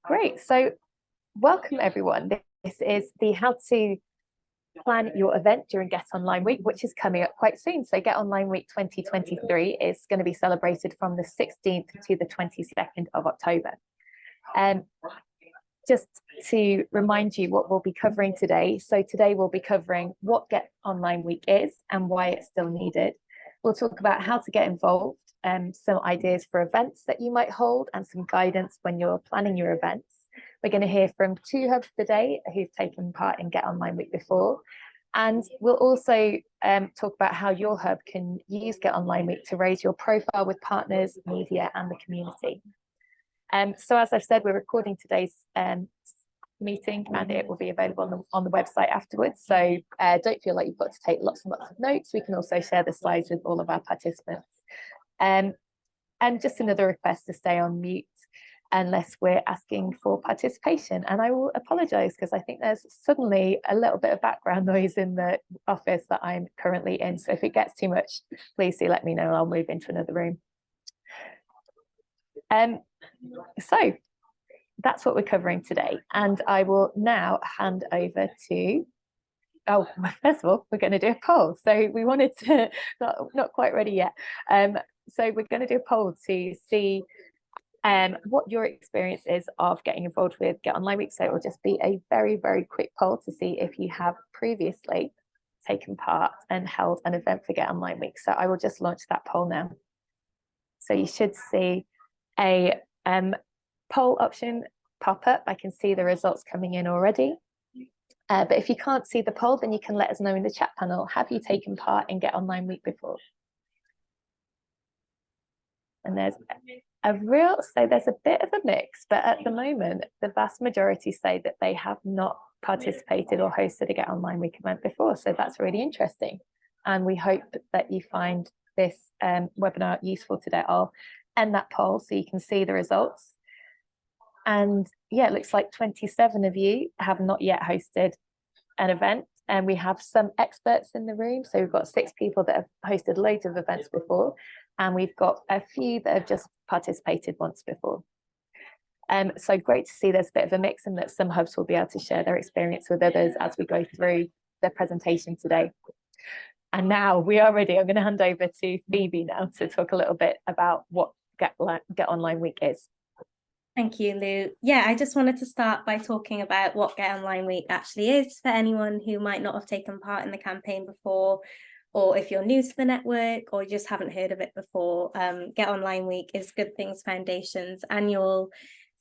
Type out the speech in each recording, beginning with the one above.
Great. So welcome everyone. This is the how to plan your event during Get Online Week, which is coming up quite soon. So Get Online Week 2023 is going to be celebrated from the 16th to the 22nd of October. Just to remind you what we'll be covering today. So today we'll be covering what Get Online Week is and why it's still needed. We'll talk about how to get involved, some ideas for events that you might hold and some guidance when you're planning your events. We're going to hear from 2 hubs today who've taken part in Get Online Week before. And we'll also talk about how your hub can use Get Online Week to raise your profile with partners, media and the community. So as I've said, we're recording today's meeting and it will be available on the website afterwards. So don't feel like you've got to take lots and lots of notes. We can also share the slides with all of our participants. And just another request to stay on mute unless we're asking for participation. And I will apologise because I think there's suddenly a little bit of background noise in the office that I'm currently in. So if it gets too much, please do let me know. I'll move into another room. So that's what we're covering today. And I will now hand over to, first of all, we're going to do a poll. So we wanted to, not quite ready yet. So we're going to do a poll to see what your experience is of getting involved with Get Online Week. So it will just be a very, very quick poll to see if you have previously taken part and held an event for Get Online Week. So I will just launch that poll now. So you should see a poll option pop up. I can see the results coming in already. But if you can't see the poll, then you can let us know in the chat panel. Have you taken part in Get Online Week before? And there's there's a bit of a mix, but at the moment, the vast majority say that they have not participated or hosted a Get Online Week event before. So that's really interesting. And we hope that you find this webinar useful today. I'll end that poll so you can see the results. And yeah, it looks like 27 of you have not yet hosted an event. And we have some experts in the room. So we've got 6 people that have hosted loads of events before. And we've got a few that have just participated once before. So great to see there's a bit of a mix and that some hubs will be able to share their experience with others as we go through the presentation today. And now we are ready. I'm going to hand over to Phoebe now to talk a little bit about what Get Online Week is. Thank you, Lou. Yeah, I just wanted to start by talking about what Get Online Week actually is for anyone who might not have taken part in the campaign before, or if you're new to the network or just haven't heard of it before. Get Online Week is Good Things Foundation's annual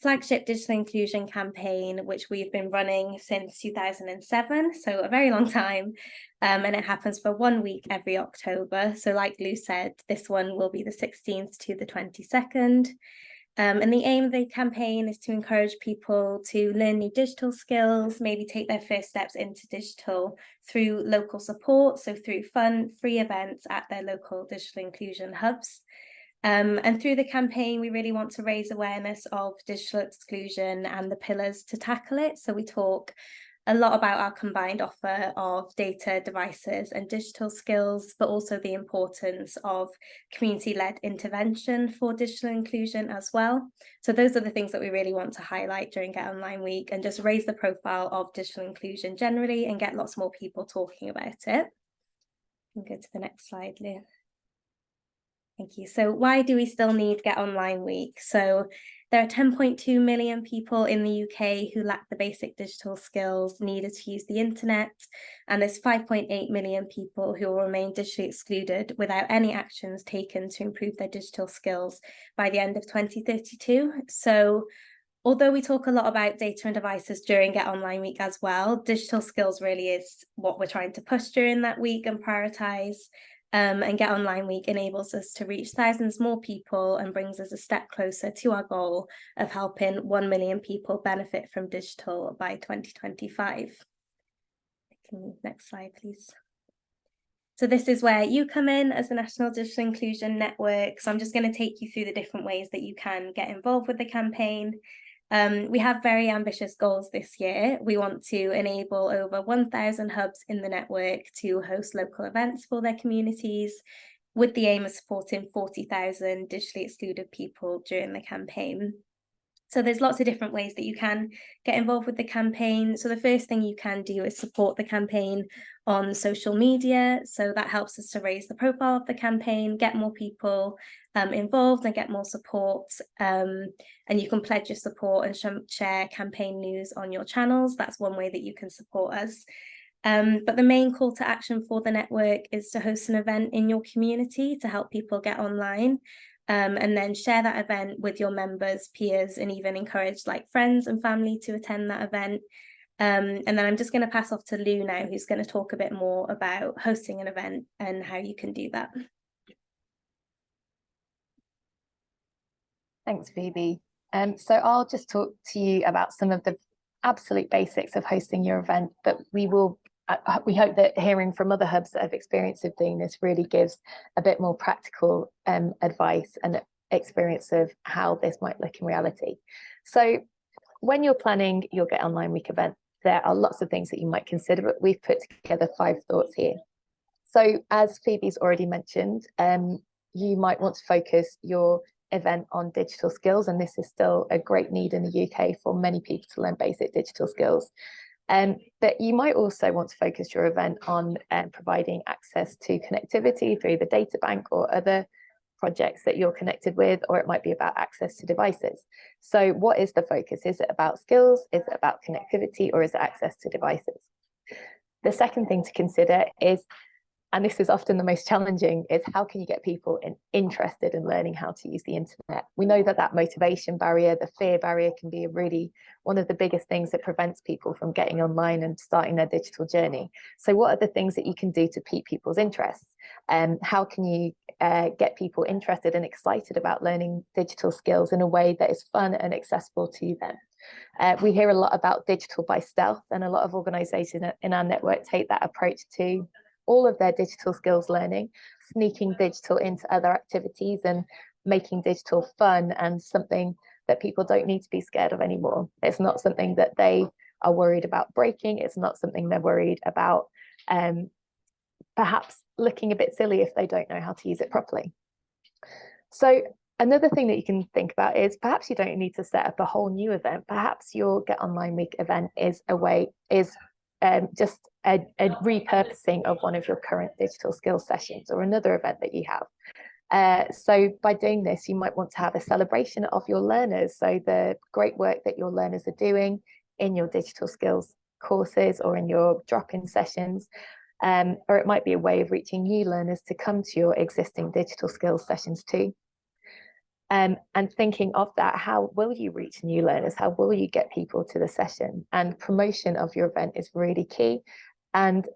flagship digital inclusion campaign, which we've been running since 2007, so a very long time. And it happens for 1 week every October. So like Lou said, this one will be the 16th to the 22nd. And the aim of the campaign is to encourage people to learn new digital skills, maybe take their first steps into digital through local support, so through fun, free events at their local digital inclusion hubs. And through the campaign, we really want to raise awareness of digital exclusion and the pillars to tackle it. So we talk a lot about our combined offer of data, devices and digital skills, but also the importance of community-led intervention for digital inclusion as well. So those are the things that we really want to highlight during Get Online Week and just raise the profile of digital inclusion generally and get lots more people talking about it. We'll go to the next slide, Lou. Thank you. So why do we still need Get Online Week? So there are 10.2 million people in the UK who lack the basic digital skills needed to use the internet, and there's 5.8 million people who will remain digitally excluded without any actions taken to improve their digital skills by the end of 2032. So although we talk a lot about data and devices during Get Online Week as well, digital skills really is what we're trying to push during that week and prioritise. And Get Online Week enables us to reach thousands more people and brings us a step closer to our goal of helping 1 million people benefit from digital by 2025. Next slide, please. So this is where you come in as the National Digital Inclusion Network. So I'm just going to take you through the different ways that you can get involved with the campaign. We have very ambitious goals this year. We want to enable over 1,000 hubs in the network to host local events for their communities, with the aim of supporting 40,000 digitally excluded people during the campaign. So there's lots of different ways that you can get involved with the campaign. So the first thing you can do is support the campaign on social media. So that helps us to raise the profile of the campaign, get more people involved and get more support. And you can pledge your support and share campaign news on your channels. That's one way that you can support us. But the main call to action for the network is to host an event in your community to help people get online. And then share that event with your members, peers, and even encourage like friends and family to attend that event. And then I'm just going to pass off to Lou now, who's going to talk a bit more about hosting an event and how you can do that. Thanks, Phoebe. So I'll just talk to you about some of the absolute basics of hosting your event, but we hope that hearing from other hubs that have experience of doing this really gives a bit more practical advice and experience of how this might look in reality. So when you're planning your Get Online Week event, there are lots of things that you might consider, but we've put together 5 thoughts here. So as Phoebe's already mentioned, you might want to focus your event on digital skills, and this is still a great need in the UK for many people to learn basic digital skills. But you might also want to focus your event on providing access to connectivity through the data bank or other projects that you're connected with, or it might be about access to devices. So what is the focus? Is it about skills? Is it about connectivity? Or is it access to devices? The second thing to consider is, and this is often the most challenging, is how can you get people interested in learning how to use the internet? We know that that motivation barrier, the fear barrier, can be really one of the biggest things that prevents people from getting online and starting their digital journey. So what are the things that you can do to pique people's interests? How can you get people interested and excited about learning digital skills in a way that is fun and accessible to them? We hear a lot about digital by stealth, and a lot of organizations in our network take that approach to all of their digital skills learning, sneaking digital into other activities and making digital fun and something that people don't need to be scared of anymore. It's not something that they are worried about breaking. It's not something they're worried about perhaps looking a bit silly if they don't know how to use it properly. So another thing that you can think about is perhaps you don't need to set up a whole new event. Perhaps your Get Online Week event is just a repurposing of one of your current digital skills sessions or another event that you have. So by doing this, you might want to have a celebration of your learners. So the great work that your learners are doing in your digital skills courses or in your drop-in sessions. Or it might be a way of reaching new learners to come to your existing digital skills sessions too. And thinking of that, how will you reach new learners? How will you get people to the session? And promotion of your event is really key. And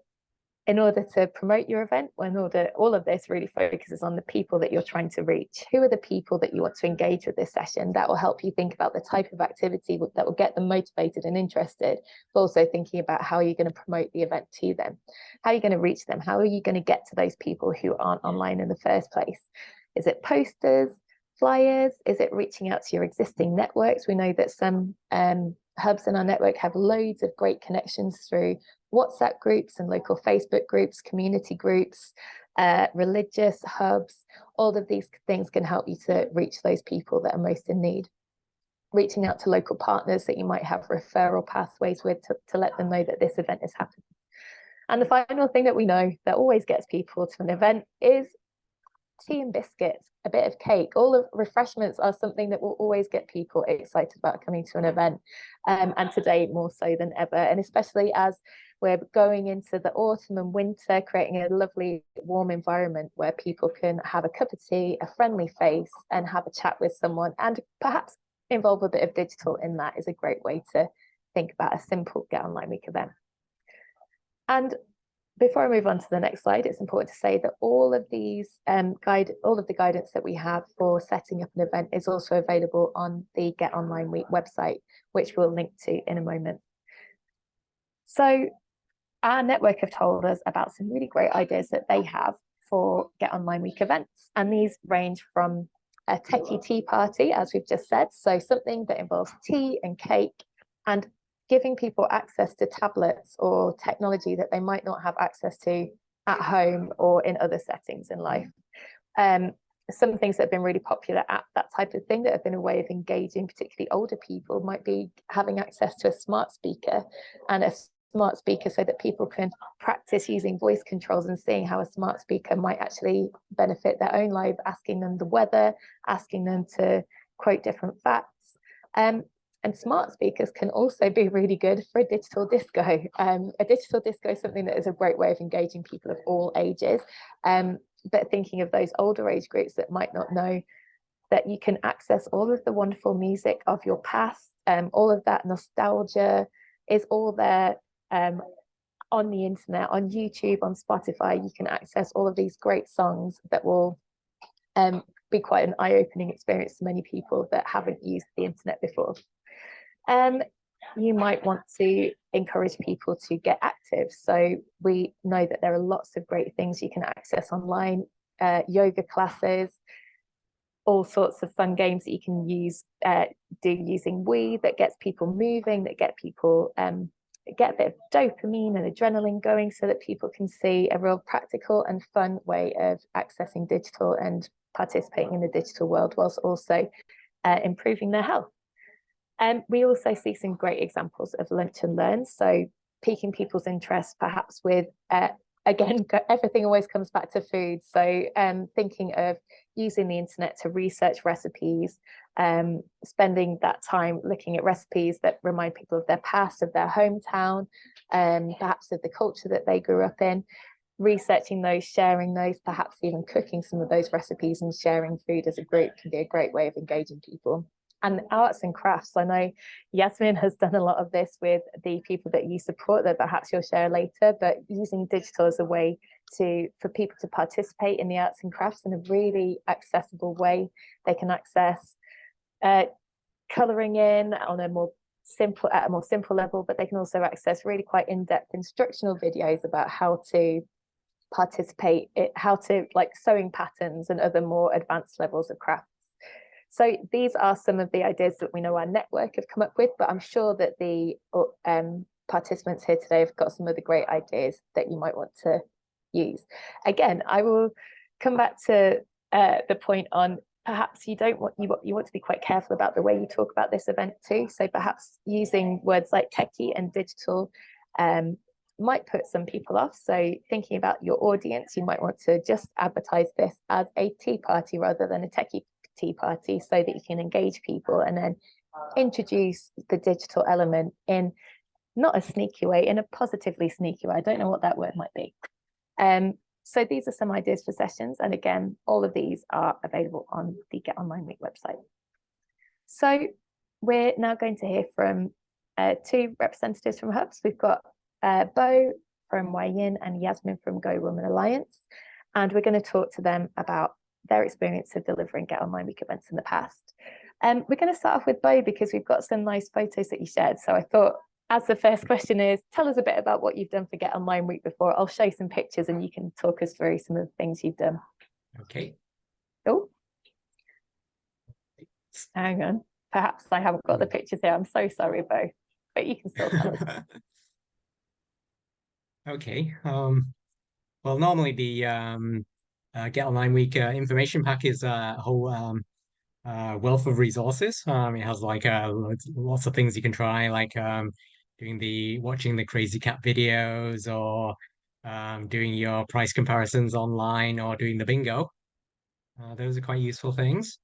in order to promote your event, all of this really focuses on the people that you're trying to reach. Who are the people that you want to engage with this session? That will help you think about the type of activity that will get them motivated and interested, but also thinking about how you're going to promote the event to them. How are you going to reach them? How are you going to get to those people who aren't online in the first place? Is it posters, flyers? Is it reaching out to your existing networks? We know that some hubs in our network have loads of great connections through WhatsApp groups and local Facebook groups, community groups, religious hubs. All of these things can help you to reach those people that are most in need. Reaching out to local partners that you might have referral pathways with to let them know that this event is happening. And the final thing that we know that always gets people to an event is tea and biscuits, a bit of cake. All of refreshments are something that will always get people excited about coming to an event, and today more so than ever, and especially as we're going into the autumn and winter, creating a lovely warm environment where people can have a cup of tea, a friendly face, and have a chat with someone, and perhaps involve a bit of digital in that is a great way to think about a simple Get Online Week event. And before I move on to the next slide, it's important to say that all of the guidance that we have for setting up an event is also available on the Get Online Week website, which we'll link to in a moment. So our network have told us about some really great ideas that they have for Get Online Week events. And these range from a techie tea party, as we've just said, so something that involves tea and cake and giving people access to tablets or technology that they might not have access to at home or in other settings in life. some things that have been really popular at that type of thing that have been a way of engaging particularly older people might be having access to a smart speaker, and a smart speaker so that people can practice using voice controls and seeing how a smart speaker might actually benefit their own life, asking them the weather, asking them to quote different facts. And smart speakers can also be really good for a digital disco. A digital disco is something that is a great way of engaging people of all ages. But thinking of those older age groups that might not know that you can access all of the wonderful music of your past, all of that nostalgia is all there on the internet, on YouTube, on Spotify. You can access all of these great songs that will be quite an eye-opening experience to many people that haven't used the internet before. You might want to encourage people to get active. So we know that there are lots of great things you can access online, yoga classes, all sorts of fun games that you can do using Wii that gets people moving, that get people get a bit of dopamine and adrenaline going, so that people can see a real practical and fun way of accessing digital and participating in the digital world, whilst also improving their health. We also see some great examples of lunch and learn, so piquing people's interest perhaps with, again, everything always comes back to food. So thinking of using the internet to research recipes, spending that time looking at recipes that remind people of their past, of their hometown, perhaps of the culture that they grew up in, researching those, sharing those, perhaps even cooking some of those recipes and sharing food as a group can be a great way of engaging people. And arts and crafts, I know Yasmin has done a lot of this with the people that you support that perhaps you'll share later, but using digital as a way for people to participate in the arts and crafts in a really accessible way. They can access colouring in on a more simple level, but they can also access really quite in-depth instructional videos about how to participate, how to like sewing patterns and other more advanced levels of crafts. So these are some of the ideas that we know our network have come up with, but I'm sure that the participants here today have got some of the great ideas that you might want to use. Again, I will come back to the point on perhaps you want to be quite careful about the way you talk about this event too. So perhaps using words like techie and digital might put some people off. So thinking about your audience, you might want to just advertise this as a tea party rather than a techie tea party, so that you can engage people and then introduce the digital element in not a sneaky way, in a positively sneaky way. I don't know what that word might be. So these are some ideas for sessions, and again, all of these are available on the Get Online Week website. So we're now going to hear from two representatives from Hubs. We've got Bo from Yin and Yasmin from Go Women Alliance, and we're going to talk to them about their experience of delivering Get Online Week events in the past. We're going to start off with Bo because we've got some nice photos that you shared. So I thought, as the first question is, tell us a bit about what you've done for Get Online Week before. I'll show some pictures and you can talk us through some of the things you've done. Okay. Oh, hang on. Perhaps I haven't got the pictures here. I'm so sorry, Bo, but you can still tell us. Okay. Well, normally the Get Online Week information pack is a whole wealth of resources. It has like lots of things you can try, like watching the crazy cat videos, or doing your price comparisons online, or doing the bingo. Those are quite useful things.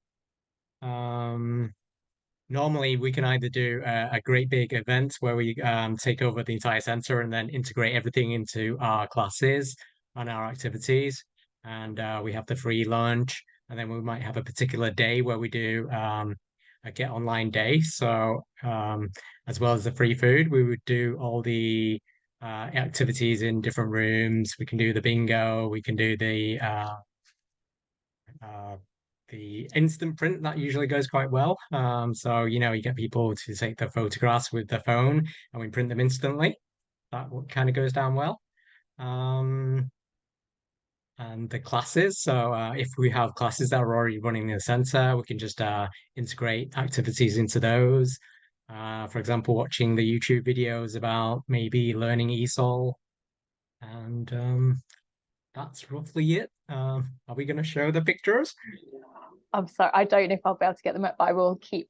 Normally we can either do a great big event where we take over the entire center and then integrate everything into our classes and our activities, and we have the free lunch, and then we might have a particular day where we do a Get Online day. So as well as the free food, we would do all the activities in different rooms. We can do the bingo, we can do the instant print. That usually goes quite well. So you get people to take the photographs with their phone and we print them instantly. That kind of goes down well. And the classes. So if we have classes that are already running in the center, we can just integrate activities into those. For example, watching the YouTube videos about maybe learning ESOL. And that's roughly it. Are we going to show the pictures? I'm sorry, I don't know if I'll be able to get them up, but I'll keep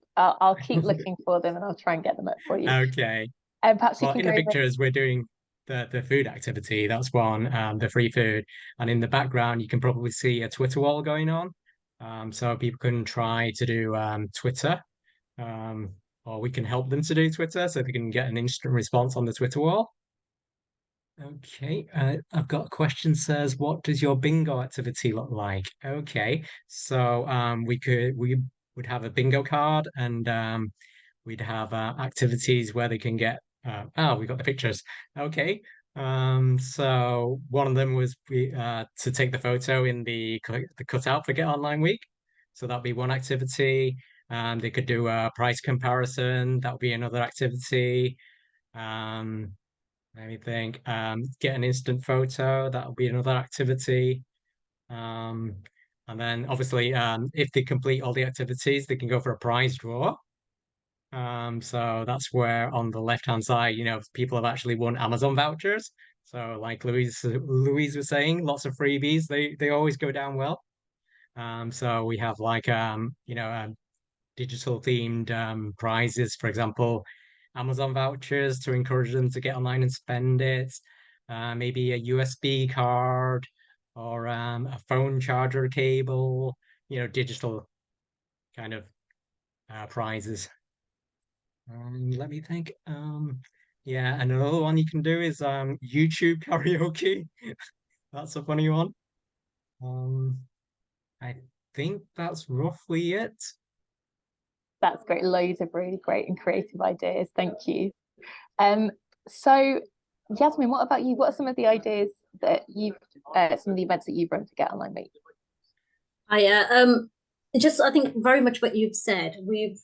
looking for them and I'll try and get them up for you. Okay. And perhaps you Well, can in go the over. pictures, we're doing the food activity. That's one, the free food. And in the background, you can probably see a Twitter wall going on. So people can try to do Twitter, um, or we can help them to do Twitter so they can get an instant response on the Twitter wall. Okay, I've got a question says, what does your bingo activity look like? Okay, so we would have a bingo card and we'd have activities where they can get we got the pictures. Okay. So one of them was we to take the photo in the cutout for Get Online Week. So that'd be one activity. They could do a price comparison. That would be another activity. Um, Let me think. Get an instant photo. That'll be another activity. Um, and then obviously, if they complete all the activities, they can go for a prize draw. So that's where on the left-hand side, people have actually won Amazon vouchers. So like Louise was saying, lots of freebies. They always go down well. So we have like digital themed prizes, for example, Amazon vouchers to encourage them to get online and spend it, maybe a USB card or a phone charger cable, digital kind of prizes. Let me think. Yeah, and another one you can do is YouTube karaoke. That's a funny one. Um, I think that's roughly it. That's great. Loads of really great and creative ideas. Thank you. So Yasmin, what about you? What are some of the ideas that some of the events that you've run to Get Online Week? I think very much what you've said. We've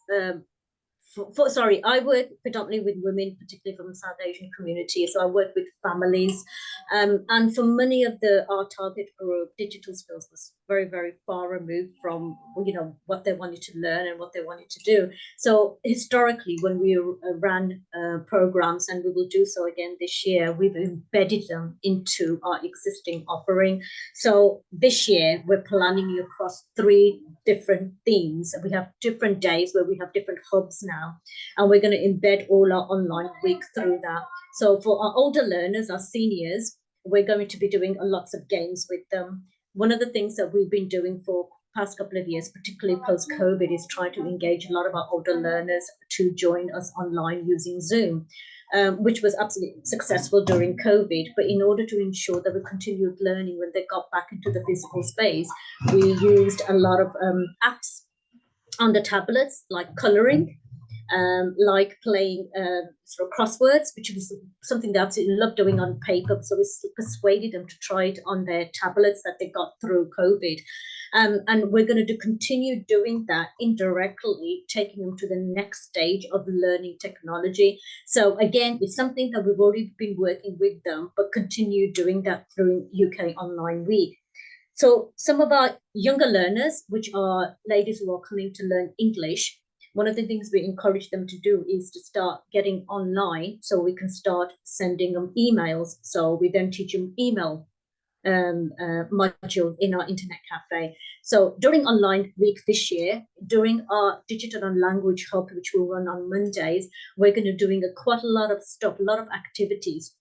I work predominantly with women, particularly from the South Asian community. So I work with families, and for many of our target group, digital skills was very, very far removed from what they wanted to learn and what they wanted to do. So historically, when we ran programs, and we will do so again this year, we've embedded them into our existing offering. So this year, we're planning across 3 different themes. We have different days where we have different hubs now, and we're going to embed all our online week through that. So for our older learners, our seniors, we're going to be doing lots of games with them. One of the things that we've been doing for past couple of years, particularly post-COVID, is try to engage a lot of our older learners to join us online using Zoom. Which was absolutely successful during COVID. But in order to ensure that we continued learning when they got back into the physical space, we used a lot of apps on the tablets, like coloring, like playing sort of crosswords, which was something they absolutely loved doing on paper. So we persuaded them to try it on their tablets that they got through COVID. And we're going to continue doing that indirectly, taking them to the next stage of learning technology. So again, it's something that we've already been working with them, but continue doing that through UK Online Week. So some of our younger learners, which are ladies who are coming to learn English, one of the things we encourage them to do is to start getting online so we can start sending them emails. So we then teach them email module in our internet cafe. So during Online Week this year, during our Digital and Language Hub, which will run on Mondays, we're going to doing quite a lot of stuff, a lot of activities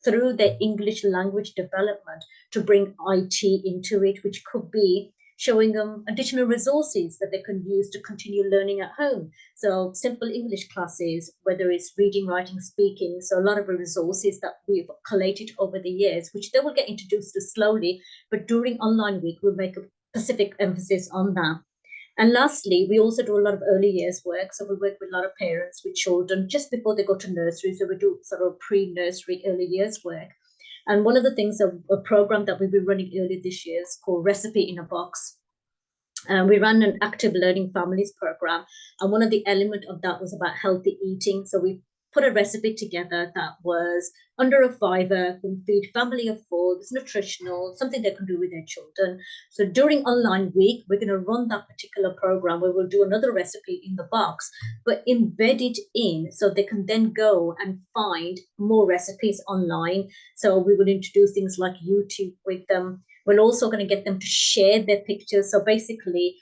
through their English language development to bring IT into it, which could be showing them additional resources that they can use to continue learning at home. So simple English classes, whether it's reading, writing, speaking. So a lot of the resources that we've collated over the years, which they will get introduced to slowly, but during Online Week, we'll make a specific emphasis on that. And lastly, we also do a lot of early years work. So we work with a lot of parents with children just before they go to nursery. So we do sort of pre-nursery early years work. And one of the things, a program that we've been running earlier this year is called Recipe in a Box. We ran an active learning families program. And one of the elements of that was about healthy eating. So we put a recipe together that was under a fiver, can feed family of four, it's nutritional, something they can do with their children. So during online week, we're going to run that particular program where we'll do another recipe in the box, but embed it in so they can then go and find more recipes online. So we will introduce things like YouTube with them. We're also going to get them to share their pictures. So basically,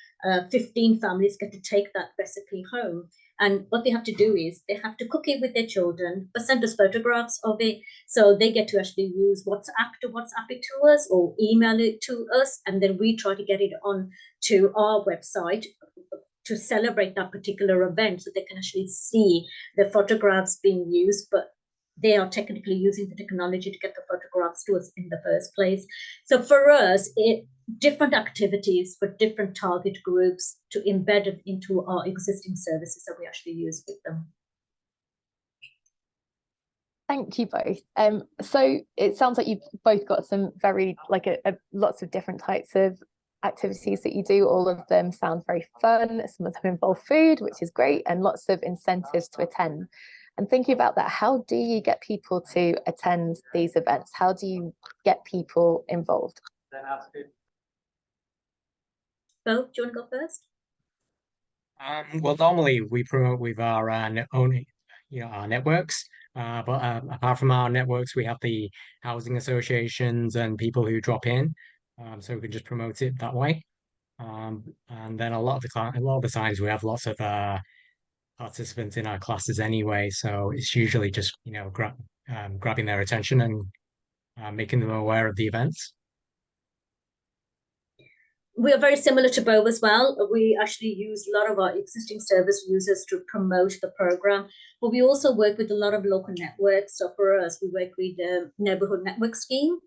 15 families get to take that recipe home. And what they have to do is they have to cook it with their children, but send us photographs of it. So they get to actually use WhatsApp to WhatsApp it to us or email it to us. And then we try to get it on to our website to celebrate that particular event so they can actually see the photographs being used, but they are technically using the technology to get the photographs to us in the first place. So for us, different activities for different target groups to embed it into our existing services that we actually use with them. Thank you both. So it sounds like you've both got some very lots of different types of activities that you do. All of them sound very fun. Some of them involve food, which is great, and lots of incentives to attend. And thinking about that, how do you get people to attend these events? How do you get people involved? Bo, do you want to go first? Well, normally we promote with our own, our networks. But apart from our networks, we have the housing associations and people who drop in. So we can just promote it that way. And then a lot of the times we have lots of participants in our classes anyway. So it's usually just grabbing their attention and making them aware of the events. We are very similar to Bo as well. We actually use a lot of our existing service users to promote the program, but we also work with a lot of local networks. So for us, we work with the Neighborhood Network Scheme.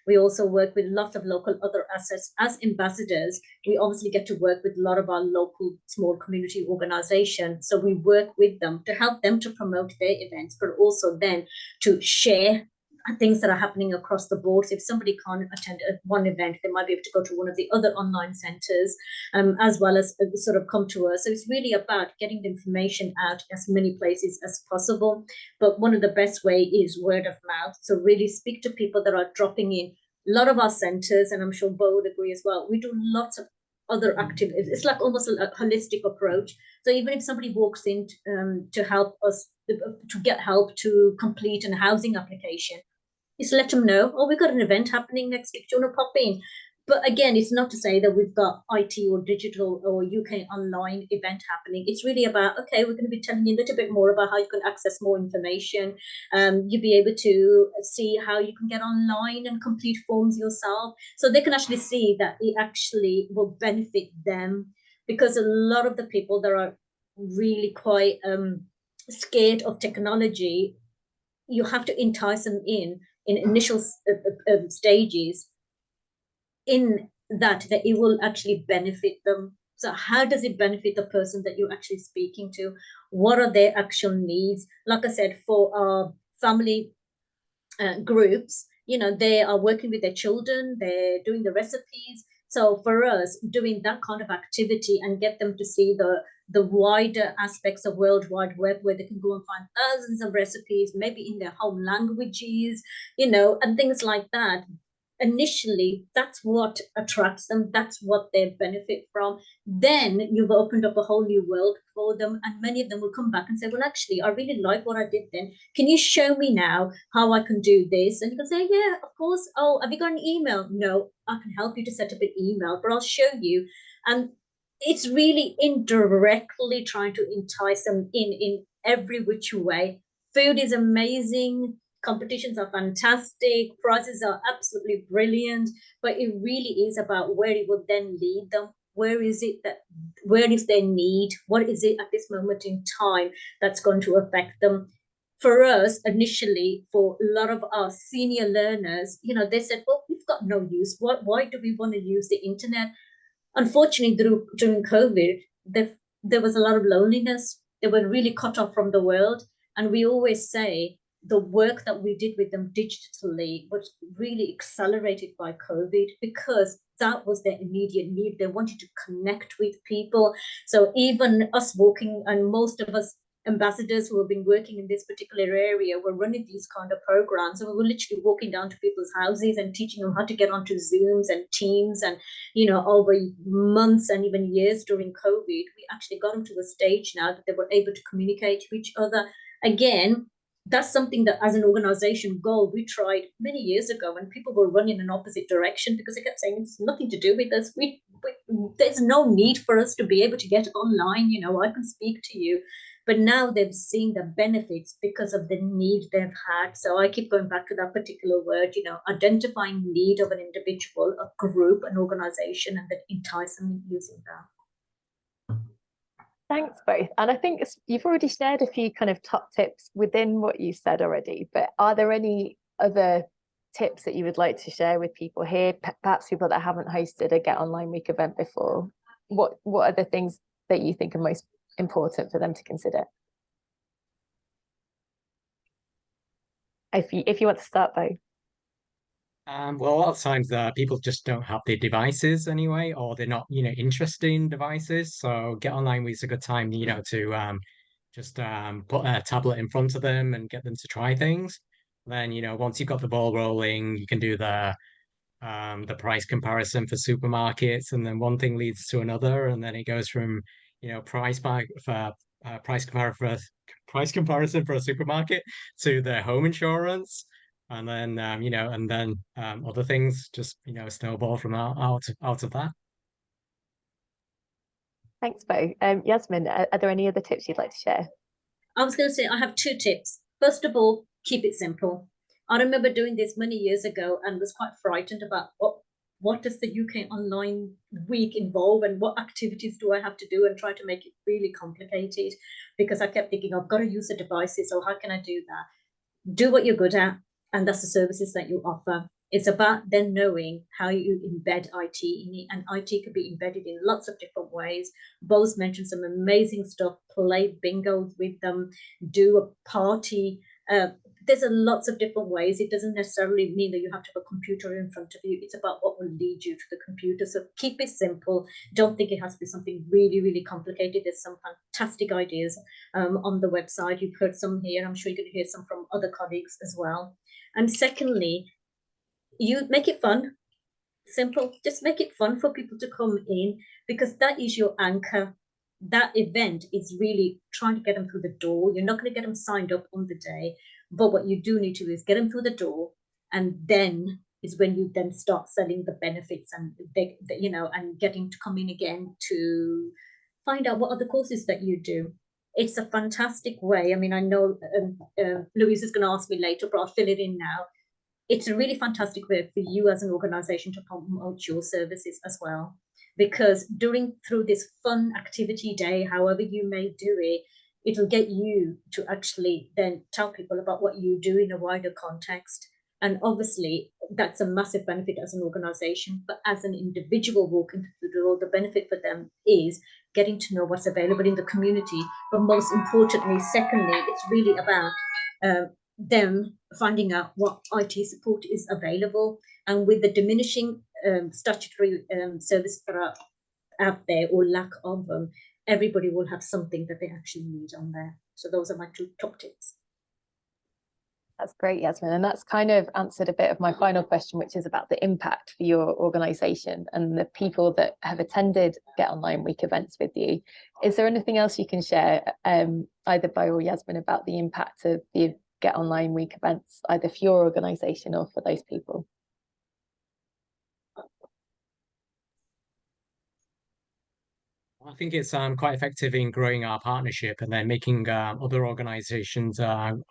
We also work with lots of local other assets. As ambassadors, we obviously get to work with a lot of our local small community organizations. So we work with them to help them to promote their events, but also then to share things that are happening across the board. So if somebody can't attend one event, they might be able to go to one of the other online centers, as well as sort of come to us. So it's really about getting the information out as many places as possible. But one of the best way is word of mouth. So really speak to people that are dropping in. A lot of our centers, and I'm sure Bo would agree as well, we do lots of other activities. It's like almost a holistic approach. So even if somebody walks in to help us, to get help to complete an housing application, just let them know, oh, we've got an event happening next week, do you want to pop in? But again, it's not to say that we've got IT or digital or UK online event happening. It's really about, okay, we're going to be telling you a little bit more about how you can access more information. You'll be able to see how you can get online and complete forms yourself. So they can actually see that it actually will benefit them, because a lot of the people that are really quite scared of technology, you have to entice them in initial stages, in that it will actually benefit them. So how does it benefit the person that you're actually speaking to? What are their actual needs? Like I said, for our family groups, they are working with their children, they're doing the recipes. So for us, doing that kind of activity and get them to see the wider aspects of World Wide Web, where they can go and find thousands of recipes, maybe in their home languages, and things like that. Initially, that's what attracts them. That's what they benefit from. Then you've opened up a whole new world for them. And many of them will come back and say, well, actually, I really like what I did then. Can you show me now how I can do this? And you can say, yeah, of course. Oh, have you got an email? No, I can help you to set up an email, but I'll show you. And it's really indirectly trying to entice them in every which way. Food is amazing. Competitions are fantastic. Prizes are absolutely brilliant. But it really is about where it will then lead them. Where is their need? What is it at this moment in time that's going to affect them? For us, initially, for a lot of our senior learners, they said, well, we've got no use. Why do we want to use the internet? Unfortunately, during COVID, there was a lot of loneliness. They were really cut off from the world. And we always say the work that we did with them digitally was really accelerated by COVID, because that was their immediate need. They wanted to connect with people. So even us walking, and most of us ambassadors who have been working in this particular area were running these kind of programs, and we were literally walking down to people's houses and teaching them how to get onto Zooms and Teams. And over months and even years during COVID, we actually got them to a stage now that they were able to communicate to each other. Again, that's something that as an organization goal we tried many years ago when people were running in an opposite direction, because they kept saying it's nothing to do with us. There's no need for us to be able to get online. I can speak to you. But now they've seen the benefits because of the need they've had. So I keep going back to that particular word, identifying need of an individual, a group, an organization, and then entice them using that. Thanks both. And I think you've already shared a few kind of top tips within what you said already, but are there any other tips that you would like to share with people here, perhaps people that haven't hosted a Get Online Week event before? What are the things that you think are most important for them to consider? If you want to start, Bo. Well, a lot of times people just don't have their devices anyway, or they're not, interested in devices. So Get Online Week's a good time, to just put a tablet in front of them and get them to try things. Then, once you've got the ball rolling, you can do the price comparison for supermarkets, and then one thing leads to another, and then it goes from, price comparison for a supermarket to their home insurance. And then, other things just, snowball from out of that. Thanks, Bo. Yasmin, are there any other tips you'd like to share? I was going to say I have 2 tips. First of all, keep it simple. I remember doing this many years ago and was quite frightened about what does the UK Online Week involve and what activities do I have to do, and try to make it really complicated, because I kept thinking I've got to use the devices, so how can I do that? Do what you're good at, and that's the services that you offer. It's about then knowing how you embed IT in it, and IT could be embedded in lots of different ways. Bo's mentioned some amazing stuff. Play bingos with them, do a party. There's lots of different ways. It doesn't necessarily mean that you have to have a computer in front of you. It's about what will lead you to the computer. So keep it simple. Don't think it has to be something really, really complicated. There's some fantastic ideas on the website. You've heard some here. I'm sure you're going to hear some from other colleagues as well. And secondly, you make it fun. Simple. Just make it fun for people to come in, because that is your anchor. That event is really trying to get them through the door. You're not going to get them signed up on the day, but what you do need to do is get them through the door, and then is when you then start selling the benefits, and and getting to come in again to find out what other courses that you do. It's a fantastic way. I mean, I know Louise is going to ask me later, but I'll fill it in now. It's a really fantastic way for you as an organization to promote your services as well, because through this fun activity day, however you may do it, it'll get you to actually then tell people about what you do in a wider context. And obviously that's a massive benefit as an organization, but as an individual walking through the door, the benefit for them is getting to know what's available in the community. But most importantly, secondly, it's really about them finding out what IT support is available. And with the diminishing statutory services that are out there, or lack of them, everybody will have something that they actually need on there. So those are my 2 top tips. That's great, Yasmin. And that's kind of answered a bit of my final question, which is about the impact for your organisation and the people that have attended Get Online Week events with you. Is there anything else you can share, either Bo or Yasmin, about the impact of the Get Online Week events, either for your organisation or for those people? I think it's quite effective in growing our partnership, and then making other organizations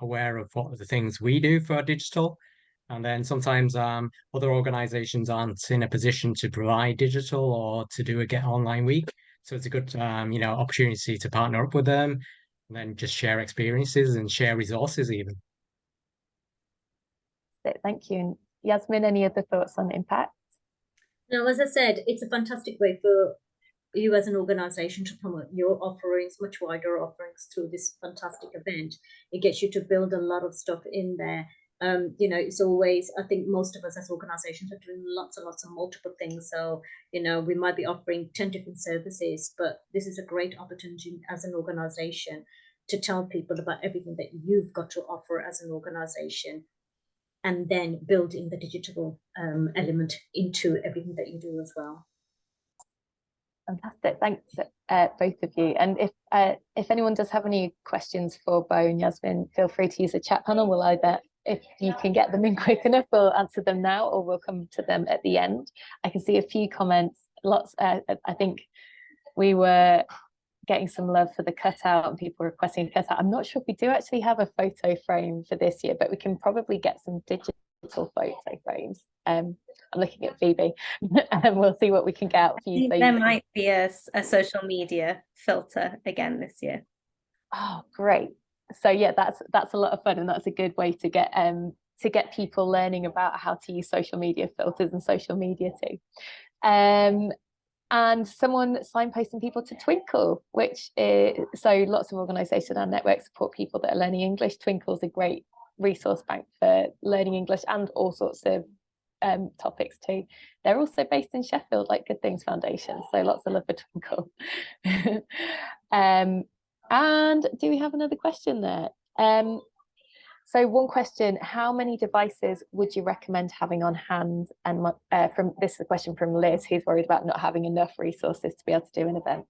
aware of what are the things we do for digital. And then sometimes other organizations aren't in a position to provide digital or to do a Get Online Week. So it's a good opportunity to partner up with them, and then just share experiences and share resources even. Thank you. And Yasmin, any other thoughts on impact? Now, as I said, it's a fantastic way for you as an organization to promote your offerings, much wider offerings, through this fantastic event. It gets you to build a lot of stuff in there. It's always, I think most of us as organizations are doing lots and lots of multiple things. So, we might be offering 10 different services, but this is a great opportunity as an organization to tell people about everything that you've got to offer as an organization, and then building the digital element into everything that you do as well. Fantastic, thanks both of you. And if anyone does have any questions for Bo and Yasmin, feel free to use the chat panel. We'll either, if you can get them in quick enough, we'll answer them now, or we'll come to them at the end. I can see a few comments, lots. I think we were getting some love for the cutout and people requesting a cutout. I'm not sure if we do actually have a photo frame for this year, but we can probably get some digital photo frames. I'm looking at Phoebe and we'll see what we can get out for you. There might be a social media filter again this year. Oh, great. So yeah, that's a lot of fun, and that's a good way to get people learning about how to use social media filters and social media too. And someone signposting people to Twinkle, which is, so lots of organisations and networks support people that are learning English. Twinkle's a great resource bank for learning English and all sorts of topics too. They're also based in Sheffield, like Good Things Foundation, so lots of love for Twinkle. And do we have another question there? So one question, how many devices would you recommend having on hand? And this is a question from Liz, who's worried about not having enough resources to be able to do an event.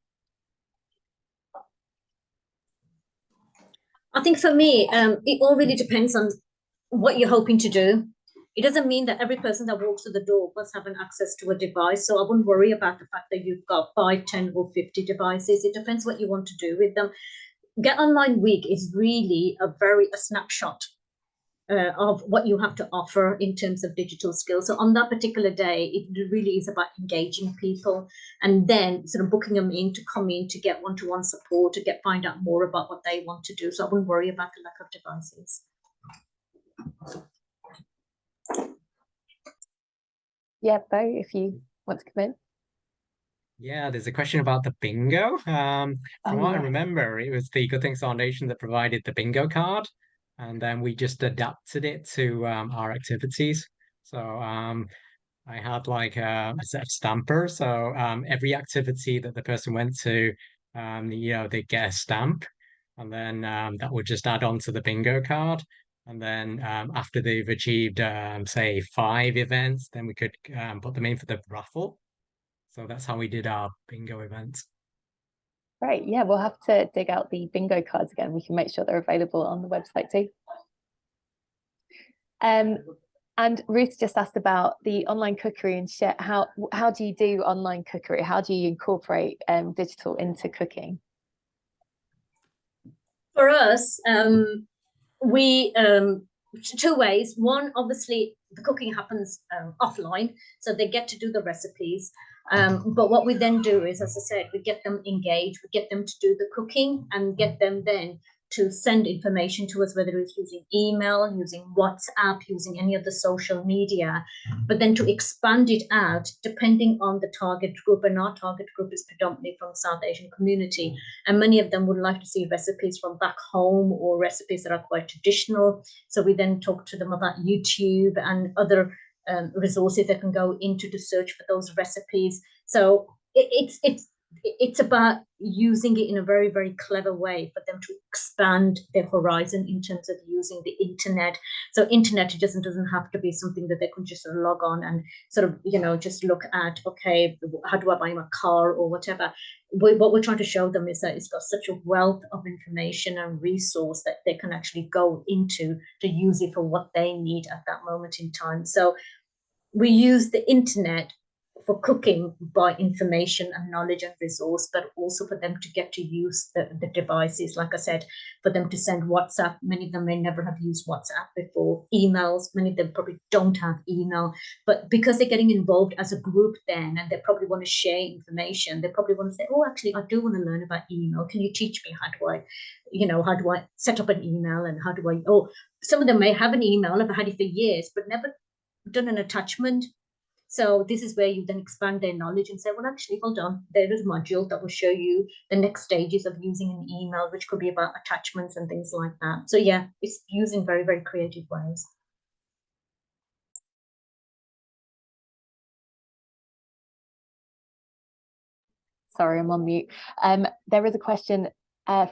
I think for me, it all really depends on what you're hoping to do. It doesn't mean that every person that walks through the door must have an access to a device. So I wouldn't worry about the fact that you've got 5, 10 or 50 devices. It depends what you want to do with them. Get Online Week is really a snapshot of what you have to offer in terms of digital skills. So on that particular day, it really is about engaging people and then sort of booking them in to come in to get one-to-one support, to find out more about what they want to do. So I wouldn't worry about the lack of devices. Yeah, Bo, if you want to come in. Yeah, there's a question about the bingo. From what I yes. remember, it was the Good Things Foundation that provided the bingo card, and then we just adapted it to our activities. So I had like a set of stampers. So every activity that the person went to, they get a stamp, and then that would just add on to the bingo card. And then after they've achieved, say, 5 events, then we could put them in for the raffle. So that's how we did our bingo event. Great. Yeah, we'll have to dig out the bingo cards again. We can make sure they're available on the website too. And Ruth just asked about the online cookery and share. How do you do online cookery? How do you incorporate digital into cooking? For us, we 2 ways. One, obviously, the cooking happens offline, so they get to do the recipes. But what we then do is, as I said, we get them engaged, we get them to do the cooking and get them then to send information to us, whether it's using email, using WhatsApp, using any of the social media, but then to expand it out depending on the target group. And our target group is predominantly from the South Asian community. And many of them would like to see recipes from back home or recipes that are quite traditional. So we then talk to them about YouTube and other resources that can go into to search for those recipes. So it's about using it in a very, very clever way for them to expand their horizon in terms of using the internet. So internet doesn't have to be something that they can just sort of log on and sort of, just look at, okay, how do I buy my car or whatever. What we're trying to show them is that it's got such a wealth of information and resource that they can actually go into to use it for what they need at that moment in time. So we use the internet for cooking by information and knowledge and resource, but also for them to get to use the devices. Like I said, for them to send WhatsApp. Many of them may never have used WhatsApp before. Emails, many of them probably don't have email, but because they're getting involved as a group then, and they probably want to share information, they probably want to say, oh, actually, I do want to learn about email. Can you teach me how do I set up an email, and some of them may have an email, I've had it for years, but never done an attachment. So this is where you then expand their knowledge and say, well, actually, hold on, there is a module that will show you the next stages of using an email, which could be about attachments and things like that. So yeah, it's used in very, very creative ways. Sorry, I'm on mute. There is a question.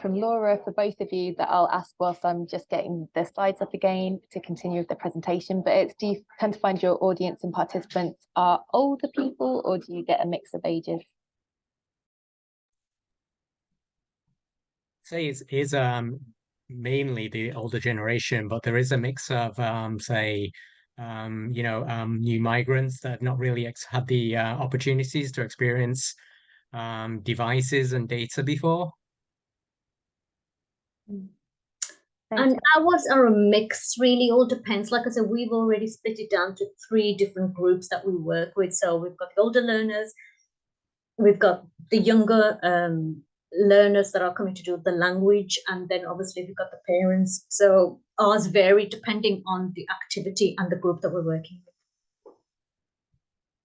from Laura for both of you that I'll ask whilst I'm just getting the slides up again to continue with the presentation. But it's, do you tend to find your audience and participants are older people, or do you get a mix of ages? Say it's mainly the older generation, but there is a mix of say new migrants that have not really had the opportunities to experience devices and data before. And ours are a mix, really all depends. Like I said, we've already split it down to 3 different groups that we work with. So we've got the older learners, we've got the younger learners that are coming to do the language, and then obviously we've got the parents. So ours vary depending on the activity and the group that we're working with.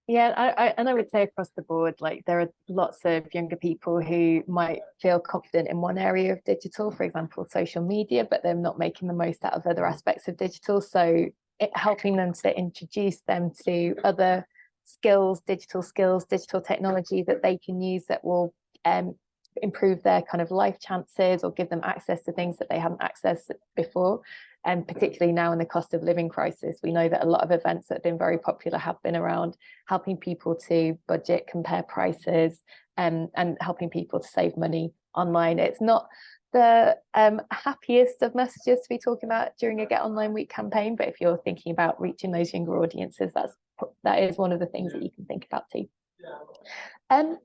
Yeah, I would say across the board, like there are lots of younger people who might feel confident in one area of digital, for example, social media, but they're not making the most out of other aspects of digital. So helping them to introduce them to other skills, digital technology that they can use that will improve their kind of life chances or give them access to things that they haven't accessed before. And particularly now in the cost of living crisis, we know that a lot of events that have been very popular have been around helping people to budget, compare prices, and helping people to save money online. It's not the happiest of messages to be talking about during a Get Online Week campaign, but if you're thinking about reaching those younger audiences, that is one of the things that you can think about too. So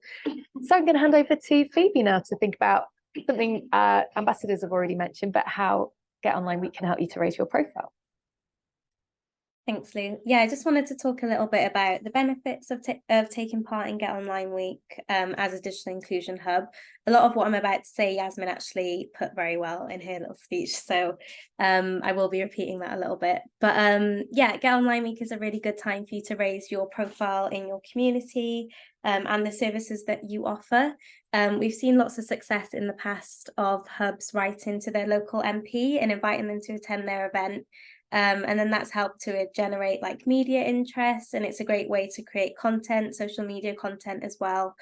I'm going to hand over to Phoebe now to think about something ambassadors have already mentioned, but how Get Online Week can help you to raise your profile. Thanks, Lou. Yeah, I just wanted to talk a little bit about the benefits of taking part in Get Online Week as a digital inclusion hub. A lot of what I'm about to say, Yasmin actually put very well in her little speech, so I will be repeating that a little bit. But yeah, Get Online Week is a really good time for you to raise your profile in your community and the services that you offer. We've seen lots of success in the past of hubs writing to their local MP and inviting them to attend their event. And then that's helped to generate like media interest, and it's a great way to create content, social media content as well.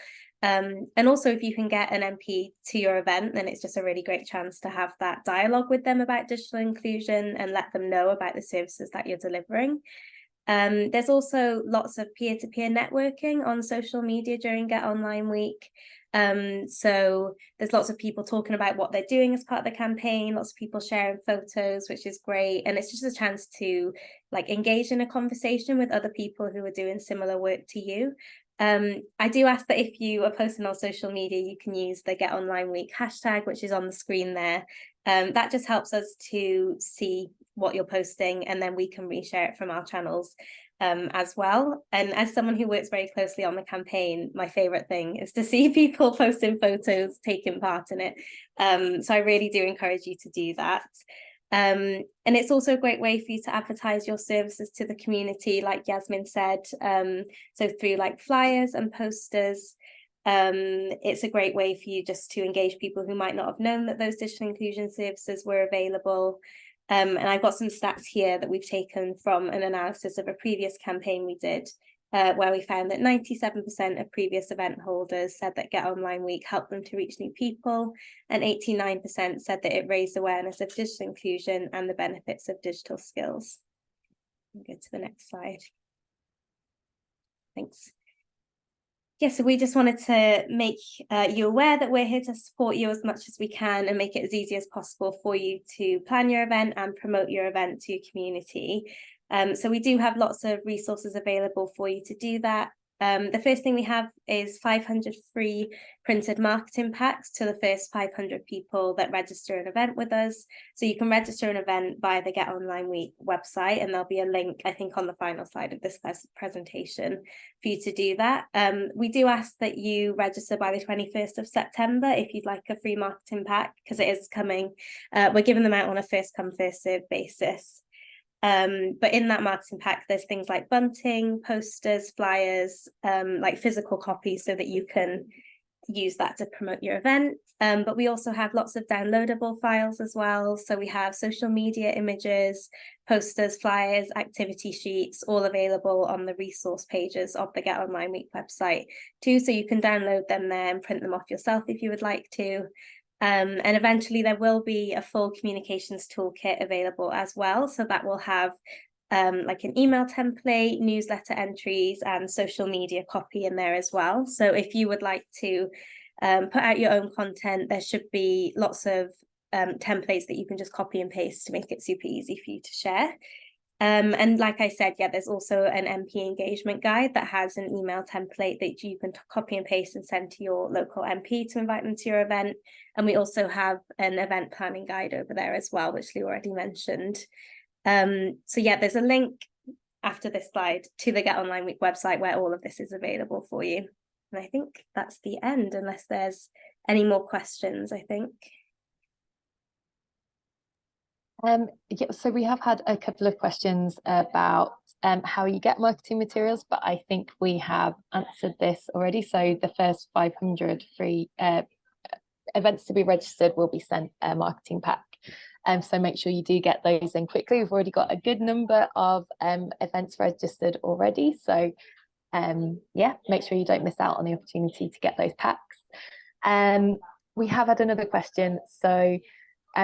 And also if you can get an MP to your event, then it's just a really great chance to have that dialogue with them about digital inclusion and let them know about the services that you're delivering. There's also lots of peer-to-peer networking on social media during Get Online Week. So there's lots of people talking about what they're doing as part of the campaign, lots of people sharing photos, which is great. And it's just a chance to like engage in a conversation with other people who are doing similar work to you. I do ask that if you are posting on social media, you can use the Get Online Week hashtag, which is on the screen there. That just helps us to see what you're posting, and then we can reshare it from our channels as well. And as someone who works very closely on the campaign, my favorite thing is to see people posting photos, taking part in it. So I really do encourage you to do that. And it's also a great way for you to advertise your services to the community, like Yasmin said, so through like flyers and posters. It's a great way for you just to engage people who might not have known that those digital inclusion services were available. And I've got some stats here that we've taken from an analysis of a previous campaign we did, where we found that 97% of previous event holders said that Get Online Week helped them to reach new people, and 89% said that it raised awareness of digital inclusion and the benefits of digital skills. I'll go to the next slide. Thanks. Yeah, so we just wanted to make you aware that we're here to support you as much as we can and make it as easy as possible for you to plan your event and promote your event to your community. So we do have lots of resources available for you to do that. The first thing we have is 500 free printed marketing packs to the first 500 people that register an event with us. So you can register an event via the Get Online Week website, and there'll be a link, I think, on the final slide of this presentation for you to do that. We do ask that you register by the 21st of September if you'd like a free marketing pack, because it is coming. We're giving them out on a first come, first served basis. But in that marketing pack, there's things like bunting, posters, flyers, like physical copies so that you can use that to promote your event. But we also have lots of downloadable files as well. So we have social media images, posters, flyers, activity sheets, all available on the resource pages of the Get Online Week website too. So you can download them there and print them off yourself if you would like to. And eventually there will be a full communications toolkit available as well. So that will have like an email template, newsletter entries, and social media copy in there as well. So if you would like to put out your own content, there should be lots of templates that you can just copy and paste to make it super easy for you to share. And like I said, yeah, there's also an MP engagement guide that has an email template that you can copy and paste and send to your local MP to invite them to your event. And we also have an event planning guide over there as well, which Lou already mentioned. So yeah, there's a link after this slide to the Get Online Week website where all of this is available for you. And I think that's the end, unless there's any more questions, I think. Yeah, so we have had a couple of questions about how you get marketing materials, but I think we have answered this already. So the first 500 free events to be registered will be sent a marketing pack. So make sure you do get those in quickly. We've already got a good number of events registered already. So yeah, make sure you don't miss out on the opportunity to get those packs. We have had another question. So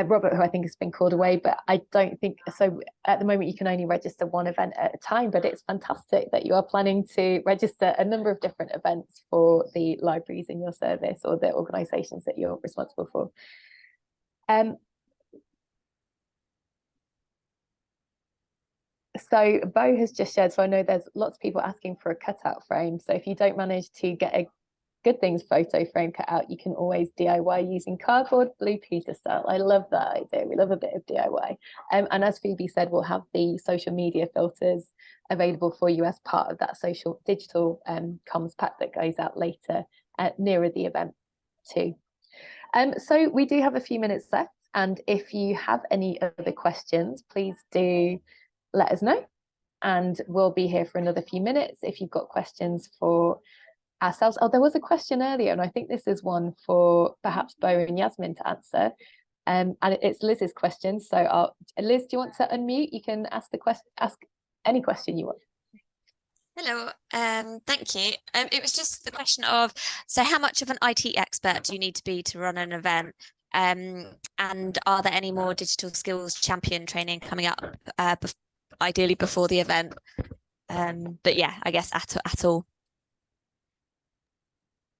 Robert, who I think has been called away, but I don't think so. At the moment, you can only register one event at a time, but it's fantastic that you are planning to register a number of different events for the libraries in your service or the organisations that you're responsible for. So Bo has just shared, so I know there's lots of people asking for a cutout frame. So if you don't manage to get a Good Things photo frame cut out, you can always DIY using cardboard, Blue Peter style. I love that idea. We love a bit of DIY. And as Phoebe said, we'll have the social media filters available for you as part of that social digital comms pack that goes out later nearer the event too. So we do have a few minutes left, and if you have any other questions, please do let us know, and we'll be here for another few minutes if you've got questions for ourselves. Oh, there was a question earlier, and I think this is one for perhaps Bo and Yasmin to answer. And it's Liz's question. So Liz, do you want to unmute? You can ask the question, ask any question you want. Hello, thank you. It was just the question of, so how much of an IT expert do you need to be to run an event? And are there any more digital skills champion training coming up, ideally before the event? But yeah, I guess at all.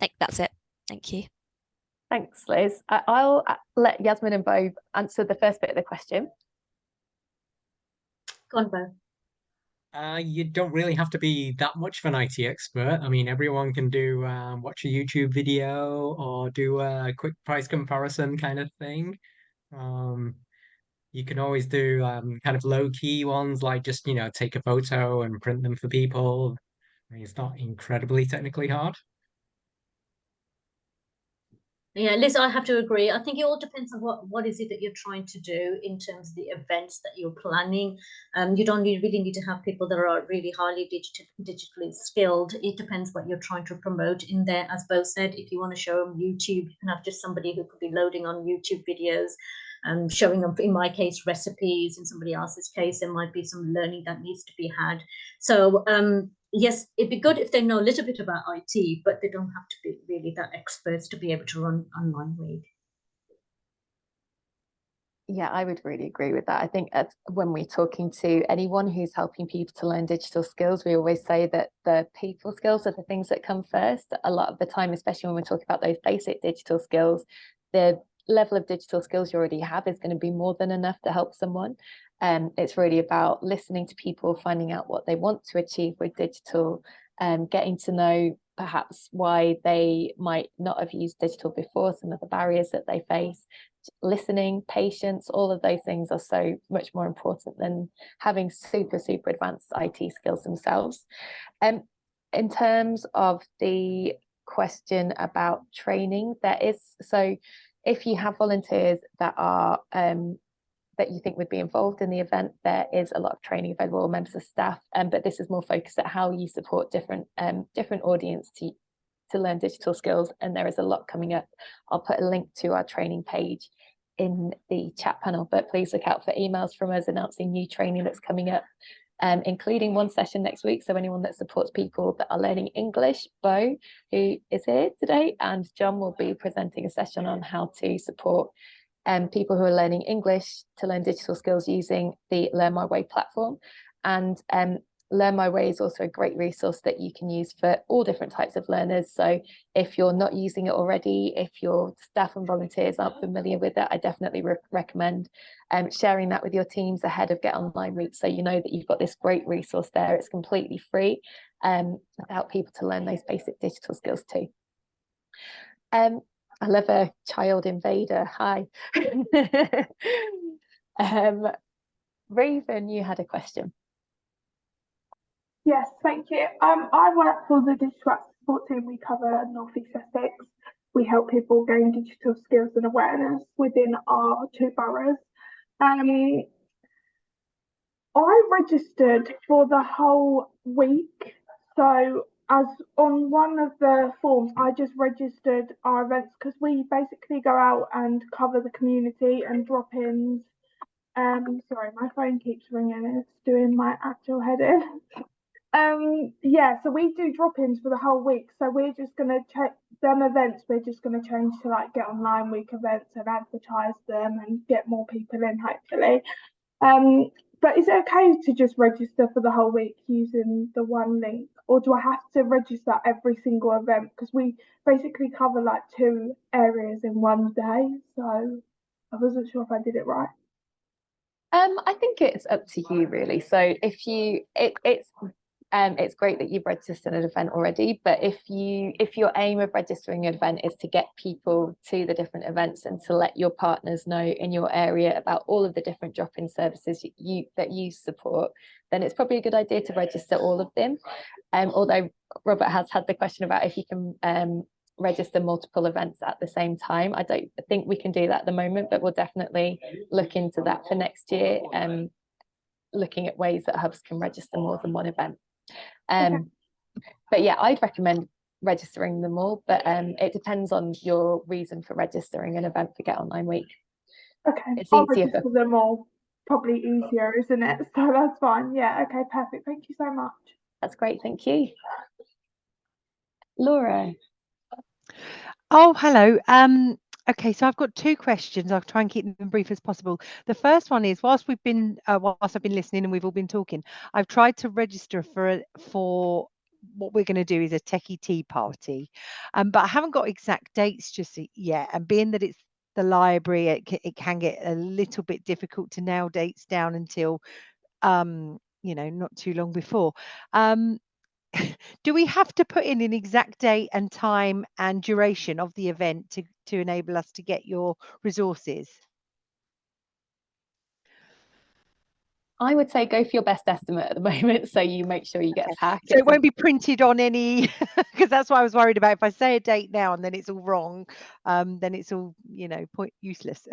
I think that's it. Thank you. Thanks, Liz. I'll let Yasmin and Bo answer the first bit of the question. Go on, Bo. You don't really have to be that much of an IT expert. I mean, everyone can do watch a YouTube video or do a quick price comparison kind of thing. You can always do kind of low-key ones, like just, take a photo and print them for people. I mean, it's not incredibly technically hard. Yeah, Liz, I have to agree. I think it all depends on what is it that you're trying to do in terms of the events that you're planning. You don't really need to have people that are really highly digitally skilled. It depends what you're trying to promote in there. As Bo said, if you want to show them YouTube, you can have just somebody who could be loading on YouTube videos and showing them, in my case, recipes. In somebody else's case, there might be some learning that needs to be had. So yes, it'd be good if they know a little bit about IT, but they don't have to be really that experts to be able to run online week. Yeah, I would really agree with that. I think when we're talking to anyone who's helping people to learn digital skills, we always say that the people skills are the things that come first. A lot of the time, especially when we're talking about those basic digital skills, the level of digital skills you already have is going to be more than enough to help someone. It's really about listening to people, finding out what they want to achieve with digital, getting to know perhaps why they might not have used digital before, some of the barriers that they face. Listening, patience, all of those things are so much more important than having super advanced IT skills themselves. In terms of the question about training, there is, so if you have volunteers that are that you think would be involved in the event, there is a lot of training available, members of staff, but this is more focused at how you support different audience to learn digital skills, and there is a lot coming up. I'll put a link to our training page in the chat panel, but please look out for emails from us announcing new training that's coming up including one session next week. So anyone that supports people that are learning English, Bo, who is here today, and John will be presenting a session on how to support people who are learning English to learn digital skills using the Learn My Way platform. And Learn My Way is also a great resource that you can use for all different types of learners. So if you're not using it already, if your staff and volunteers aren't familiar with it, I definitely recommend sharing that with your teams ahead of Get Online Week, so you know that you've got this great resource there. It's completely free to help people to learn those basic digital skills too. I love a child invader. Hi. Raven, you had a question. Yes, thank you. I work for the digital support team. We cover North East Essex. We help people gain digital skills and awareness within our 2 boroughs. I registered for the whole week. So as on one of the forms, I just registered our events because we basically go out and cover the community and drop-ins. Sorry, my phone keeps ringing. It's doing my actual head in. Yeah, so we do drop-ins for the whole week. So we're just gonna check them events. We're just gonna change to like Get Online Week events and advertise them and get more people in, hopefully. But is it okay to just register for the whole week using the one link, or do I have to register every single event? Because we basically cover like 2 areas in one day, so I wasn't sure if I did it right. I think it's up to you really. So if you it's great that you've registered an event already, but if your aim of registering an event is to get people to the different events and to let your partners know in your area about all of the different drop-in services that you support, then it's probably a good idea to register all of them. Although Robert has had the question about if you can register multiple events at the same time. I don't think we can do that at the moment, but we'll definitely look into that for next year, looking at ways that hubs can register more than one event. But yeah, I'd recommend registering them all, but it depends on your reason for registering an event for Get Online Week. Okay, It's I'll easier register them all. Probably easier, isn't it? So that's fine. Yeah, okay, perfect. Thank you so much. That's great, thank you. Laura. Oh, hello. Okay, so I've got 2 questions. I'll try and keep them brief as possible. The first one is, whilst I've been listening and we've all been talking, I've tried to register for what we're going to do is a techie tea party, but I haven't got exact dates just yet. And being that it's the library, it can get a little bit difficult to nail dates down until not too long before. Do we have to put in an exact date and time and duration of the event to enable us to get your resources? I would say go for your best estimate at the moment, so you make sure you get a pack. So it won't be printed on any, because that's what I was worried about. If I say a date now and then it's all wrong, then it's all useless.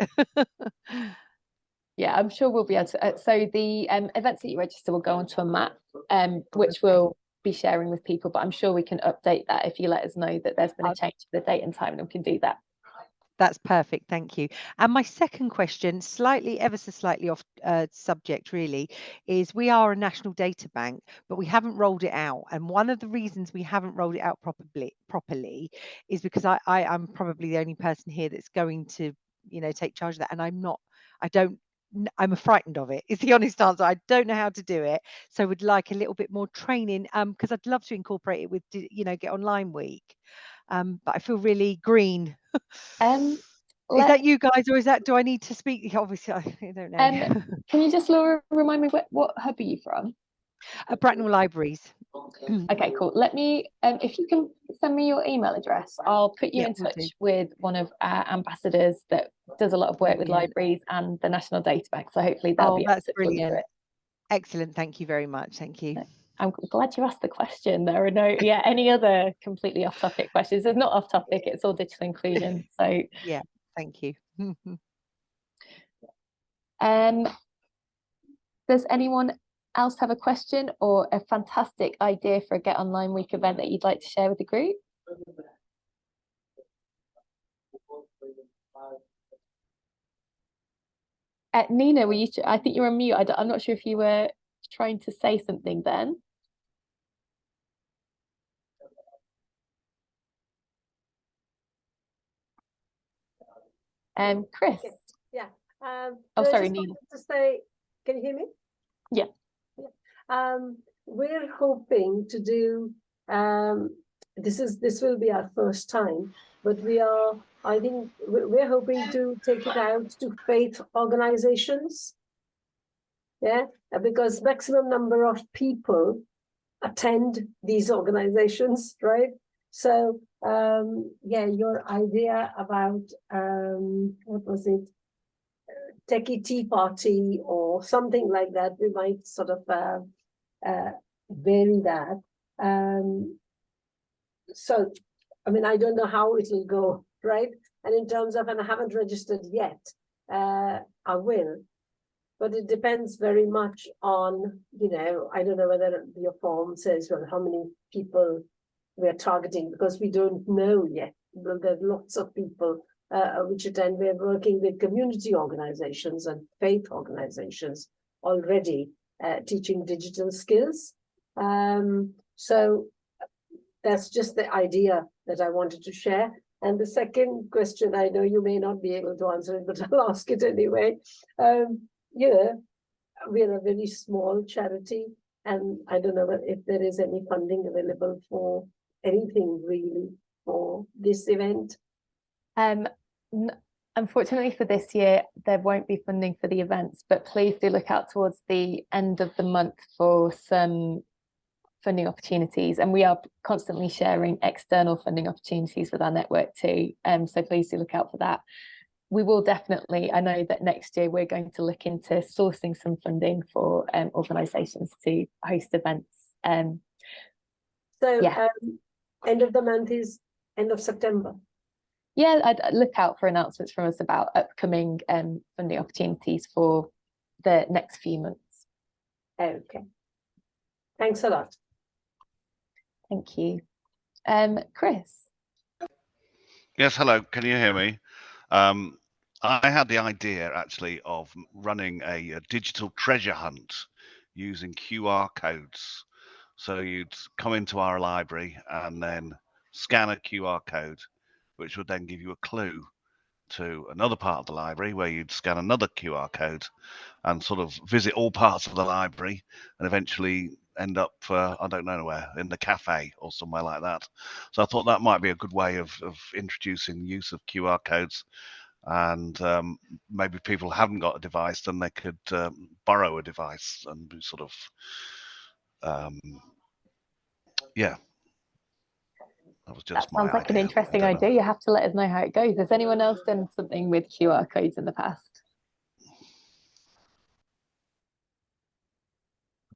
Yeah, I'm sure we'll be able to. So the events that you register will go onto a map, which we'll be sharing with people, but I'm sure we can update that if you let us know that there's been a change to the date and time, and we can do that. That's perfect, thank you. And my second question, ever so slightly off subject really, is we are a national data bank, but we haven't rolled it out. And one of the reasons we haven't rolled it out properly is because I'm probably the only person here that's going to, take charge of that. And I'm frightened of it. It's the honest answer. I don't know how to do it. So would like a little bit more training, because I'd love to incorporate it with, Get Online Week. But I feel really green. Is that you guys, or do I need to speak? Obviously, I don't know. Can you just, Laura, remind me what hub are you from? Bracknell Libraries. Okay, cool. Let me, if you can send me your email address, I'll put you in touch with one of our ambassadors that does a lot of work with libraries and the National Data Bank. So hopefully they'll be able to talk you through it. Excellent. Thank you very much. Thank you. I'm glad you asked the question. There are any other completely off-topic questions? It's not off-topic, it's all digital inclusion. So yeah, thank you. Does anyone else have a question or a fantastic idea for a Get Online Week event that you'd like to share with the group? Nina, I think you're on mute. I'm not sure if you were trying to say something then. Chris. Okay. Yeah. Oh, I sorry, just Nina. wanted to say, can you hear me? Yeah. We're hoping to do, this will be our first time, but I think we're hoping to take it out to faith organizations. Yeah, because maximum number of people attend these organizations, right? So, yeah, your idea about, what was it? Techie tea party or something like that, we might sort of vary that. So, I mean, I don't know how it will go, right? And in terms of, and I haven't registered yet, I will, but it depends very much on, I don't know whether your form says, well, how many people we're targeting, because we don't know yet. Well, there are lots of people which attend. We're working with community organizations and faith organizations already teaching digital skills. So that's just the idea that I wanted to share. And the second question, I know you may not be able to answer it, but I'll ask it anyway. We're a very small charity, and I don't know if there is any funding available for anything really for this event. Unfortunately for this year, there won't be funding for the events, but please do look out towards the end of the month for some funding opportunities, and we are constantly sharing external funding opportunities with our network too. So please do look out for that. We will definitely, I know that next year we're going to look into sourcing some funding for organisations to host events. Yeah. End of the month is end of September. Yeah, I'd look out for announcements from us about upcoming funding opportunities for the next few months. Okay. Thanks a lot. Thank you. Chris. Yes, hello. Can you hear me? I had the idea actually of running a digital treasure hunt using QR codes. So you'd come into our library and then scan a QR code, which would then give you a clue to another part of the library where you'd scan another QR code and sort of visit all parts of the library and eventually end up, I don't know where, in the cafe or somewhere like that. So I thought that might be a good way of introducing use of QR codes. And maybe people haven't got a device, then they could borrow a device and sort of, yeah. That was just that sounds like an interesting idea. You have to let us know how it goes. Has anyone else done something with QR codes in the past?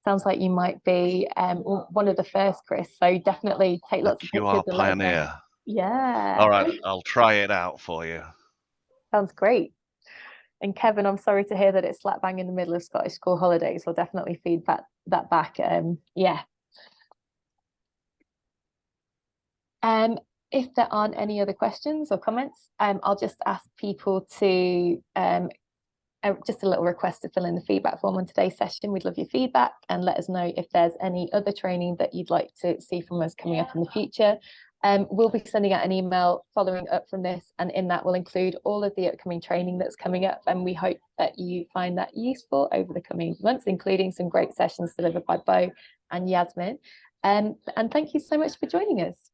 Sounds like you might be one of the first, Chris. So definitely take lots of pictures. QR pioneer. Yeah. All right, I'll try it out for you. Sounds great. And Kevin, I'm sorry to hear that it's slap bang in the middle of Scottish school holidays. We'll definitely feed that back. Yeah. If there aren't any other questions or comments, I'll just ask people to just a little request to fill in the feedback form on today's session. We'd love your feedback and let us know if there's any other training that you'd like to see from us coming up in the future. We'll be sending out an email following up from this, and in that will include all of the upcoming training that's coming up, and we hope that you find that useful over the coming months, including some great sessions delivered by Bo and Yasmin. And thank you so much for joining us.